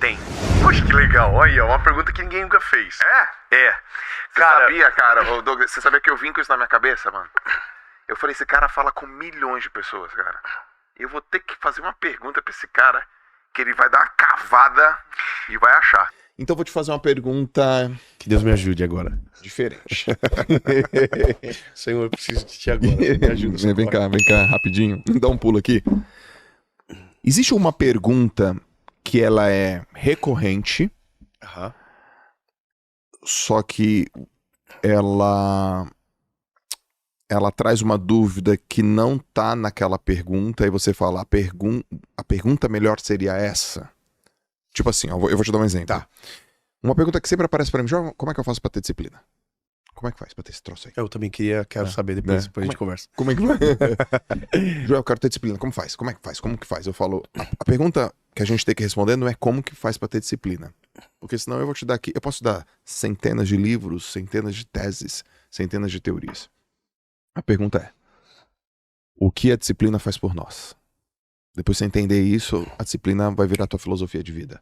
tem. Poxa, que legal. Olha, uma pergunta que ninguém nunca fez. É. Você sabia, cara, Douglas, você sabia que eu vim com isso na minha cabeça, mano? Eu falei, esse cara fala com milhões de pessoas, cara. Eu vou ter que fazer uma pergunta pra esse cara que ele vai dar uma cavada e vai achar. Então eu vou te fazer uma pergunta... Que Deus me ajude agora. Diferente. Senhor, eu preciso de ti agora. Me ajuda. Vem cá, rapidinho. Dá um pulo aqui. Existe uma pergunta que ela é recorrente, só que ela traz uma dúvida que não tá naquela pergunta, e você fala, a pergunta melhor seria essa. Tipo assim, eu vou te dar um exemplo. Tá. Uma pergunta que sempre aparece pra mim, João, como é que eu faço pra ter disciplina? Como é que faz pra ter esse troço aí? Eu também quero saber depois a gente conversa. Como é que vai? João, eu quero ter disciplina. Como faz? Como é que faz? Como que faz? Eu falo, a pergunta que a gente tem que responder não é como que faz pra ter disciplina. Porque senão eu vou te dar aqui, eu posso dar centenas de livros, centenas de teses, centenas de teorias. A pergunta é, o que a disciplina faz por nós? Depois que você entender isso, a disciplina vai virar a tua filosofia de vida.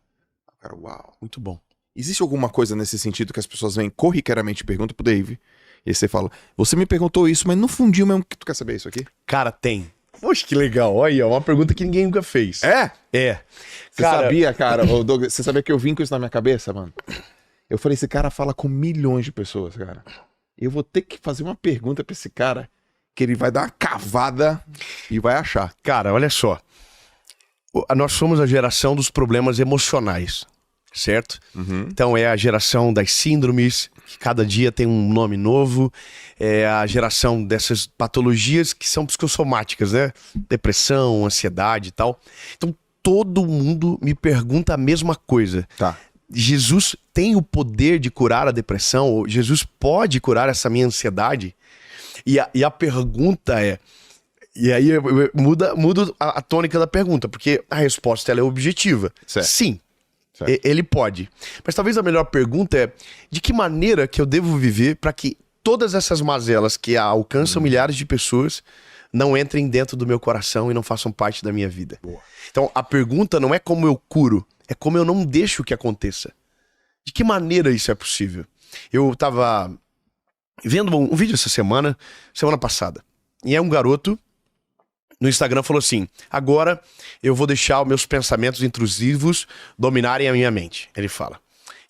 Cara, uau. Muito bom. Existe alguma coisa nesse sentido que as pessoas vêm corriqueiramente e perguntam pro Dave, e aí você fala, você me perguntou isso, mas no fundinho mesmo que tu quer saber isso aqui? Cara, tem. Poxa, que legal. Olha, uma pergunta que ninguém nunca fez. É? Você Cara... sabia, cara, Douglas, você sabia que eu vim com isso na minha cabeça, mano? Eu falei, esse cara fala com milhões de pessoas, cara. Eu vou ter que fazer uma pergunta pra esse cara que ele vai dar uma cavada e vai achar. Cara, olha só. Nós somos a geração dos problemas emocionais, certo? Então é a geração das síndromes, que cada dia tem um nome novo. É a geração dessas patologias que são psicossomáticas, né? Depressão, ansiedade e tal. Então todo mundo me pergunta a mesma coisa. Tá. Jesus tem o poder de curar a depressão? Ou Jesus pode curar essa minha ansiedade? E a pergunta é... E aí muda a tônica da pergunta, porque a resposta ela é objetiva. Certo. Sim, certo. Ele pode. Mas talvez a melhor pergunta é de que maneira que eu devo viver para que todas essas mazelas que alcançam milhares de pessoas não entrem dentro do meu coração e não façam parte da minha vida. Boa. Então a pergunta não é como eu curo, é como eu não deixo que aconteça. De que maneira isso é possível? Eu tava vendo um vídeo essa semana passada, e é um garoto no Instagram falou assim, agora eu vou deixar os meus pensamentos intrusivos dominarem a minha mente. Ele fala.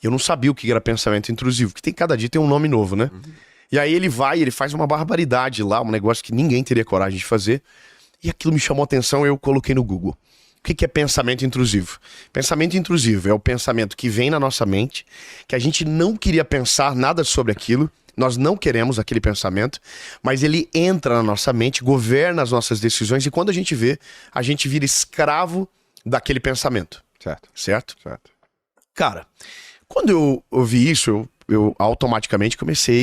Eu não sabia o que era pensamento intrusivo, que cada dia tem um nome novo, né? E aí ele faz uma barbaridade lá, um negócio que ninguém teria coragem de fazer. E aquilo me chamou a atenção e eu coloquei no Google. O que é pensamento intrusivo? Pensamento intrusivo é o pensamento que vem na nossa mente, que a gente não queria pensar nada sobre aquilo, nós não queremos aquele pensamento, mas ele entra na nossa mente, governa as nossas decisões e quando a gente vira escravo daquele pensamento. Certo? Cara, quando eu ouvi isso, eu automaticamente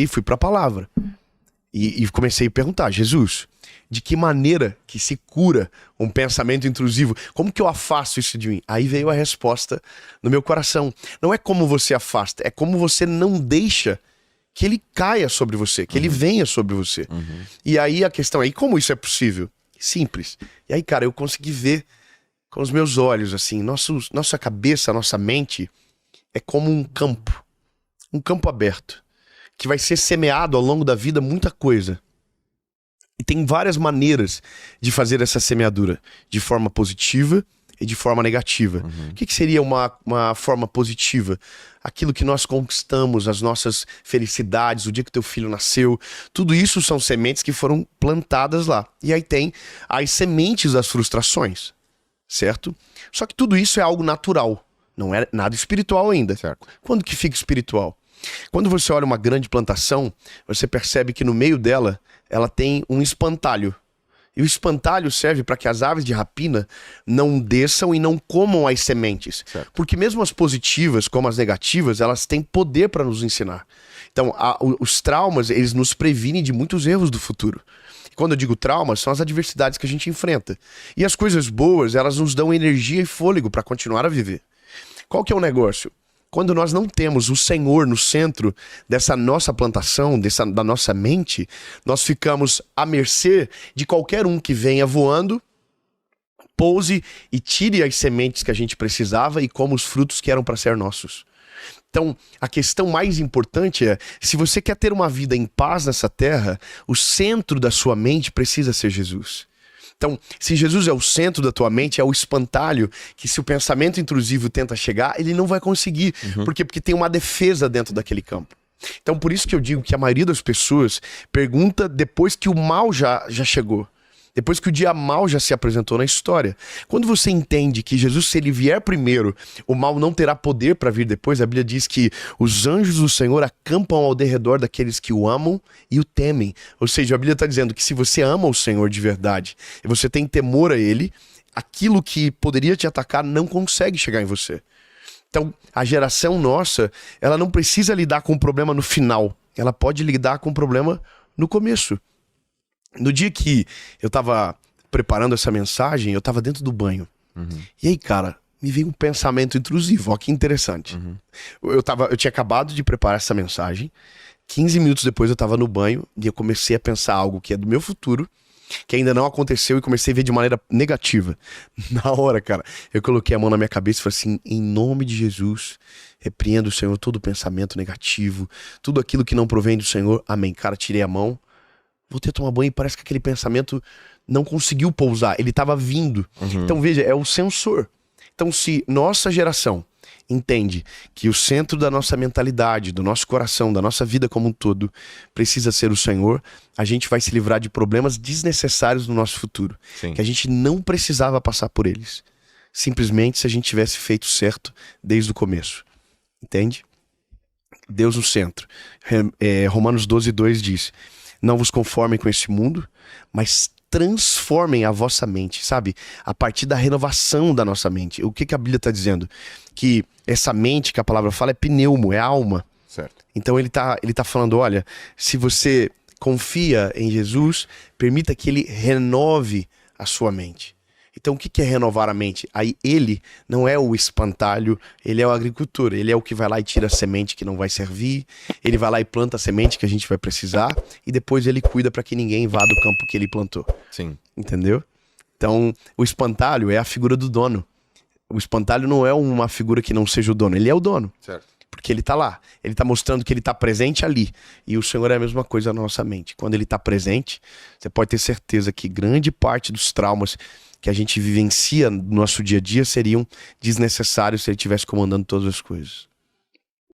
fui para a palavra e comecei a perguntar, Jesus, de que maneira que se cura um pensamento intrusivo? Como que eu afasto isso de mim? Aí veio a resposta no meu coração. Não é como você afasta, é como você não deixa que ele caia sobre você, que ele venha sobre você. E aí a questão é, e como isso é possível? Simples. E aí, cara, eu consegui ver com os meus olhos, assim, nossa cabeça, nossa mente é como um campo aberto, que vai ser semeado ao longo da vida muita coisa. E tem várias maneiras de fazer essa semeadura, de forma positiva e de forma negativa. O que seria uma forma positiva? Aquilo que nós conquistamos, as nossas felicidades, o dia que teu filho nasceu, tudo isso são sementes que foram plantadas lá. E aí tem as sementes das frustrações, certo? Só que tudo isso é algo natural, não é nada espiritual ainda. Certo. Quando que fica espiritual? Quando você olha uma grande plantação, você percebe que no meio dela, ela tem um espantalho. E o espantalho serve para que as aves de rapina não desçam e não comam as sementes. Certo. Porque mesmo as positivas, como as negativas, elas têm poder para nos ensinar. Então, os traumas, eles nos previnem de muitos erros do futuro. E quando eu digo traumas, são as adversidades que a gente enfrenta. E as coisas boas, elas nos dão energia e fôlego para continuar a viver. Qual que é o negócio? Quando nós não temos o Senhor no centro dessa nossa plantação, da nossa mente, nós ficamos à mercê de qualquer um que venha voando pouse e tire as sementes que a gente precisava e coma os frutos que eram para ser nossos. Então, a questão mais importante é, se você quer ter uma vida em paz nessa terra, o centro da sua mente precisa ser Jesus. Então, se Jesus é o centro da tua mente, é o espantalho que se o pensamento intrusivo tenta chegar, ele não vai conseguir. Por quê? Porque tem uma defesa dentro daquele campo. Então, por isso que eu digo que a maioria das pessoas pergunta depois que o mal já chegou. Depois que o dia mal já se apresentou na história. Quando você entende que Jesus, se ele vier primeiro, o mal não terá poder para vir depois, a Bíblia diz que os anjos do Senhor acampam ao derredor daqueles que o amam e o temem. Ou seja, a Bíblia está dizendo que se você ama o Senhor de verdade e você tem temor a ele, aquilo que poderia te atacar não consegue chegar em você. Então, a geração nossa, ela não precisa lidar com o problema no final. Ela pode lidar com o problema no começo. No dia que eu tava preparando essa mensagem, eu tava dentro do banho. E aí, cara, me veio um pensamento intrusivo. Ó, que interessante. Eu tinha acabado de preparar essa mensagem. 15 minutos depois eu tava no banho e eu comecei a pensar algo que é do meu futuro, que ainda não aconteceu, e comecei a ver de maneira negativa. Na hora, cara, eu coloquei a mão na minha cabeça e falei assim: em nome de Jesus, repreendo, Senhor, todo pensamento negativo, tudo aquilo que não provém do Senhor. Amém. Cara, tirei a mão, voltei a tomar banho e parece que aquele pensamento não conseguiu pousar, ele estava vindo. Então veja, é o sensor. Então se nossa geração entende que o centro da nossa mentalidade, do nosso coração, da nossa vida como um todo, precisa ser o Senhor, a gente vai se livrar de problemas desnecessários no nosso futuro. Sim. Que a gente não precisava passar por eles. Simplesmente se a gente tivesse feito certo desde o começo. Entende? Deus no centro. Romanos 12:2 diz: não vos conformem com esse mundo, mas transformem a vossa mente, sabe? A partir da renovação da nossa mente. O que a Bíblia está dizendo? Que essa mente que a palavra fala é pneumo, é alma. Certo. Então ele tá falando, olha, se você confia em Jesus, permita que ele renove a sua mente. Então o que é renovar a mente? Aí ele não é o espantalho, ele é o agricultor, ele é o que vai lá e tira a semente que não vai servir, ele vai lá e planta a semente que a gente vai precisar e depois ele cuida para que ninguém invada o campo que ele plantou. Sim. Entendeu? Então o espantalho é a figura do dono. O espantalho não é uma figura que não seja o dono, ele é o dono. Certo. Porque ele tá lá, ele tá mostrando que ele tá presente ali. E o Senhor é a mesma coisa na nossa mente. Quando ele tá presente, você pode ter certeza que grande parte dos traumas que a gente vivencia no nosso dia a dia seriam desnecessários se ele estivesse comandando todas as coisas.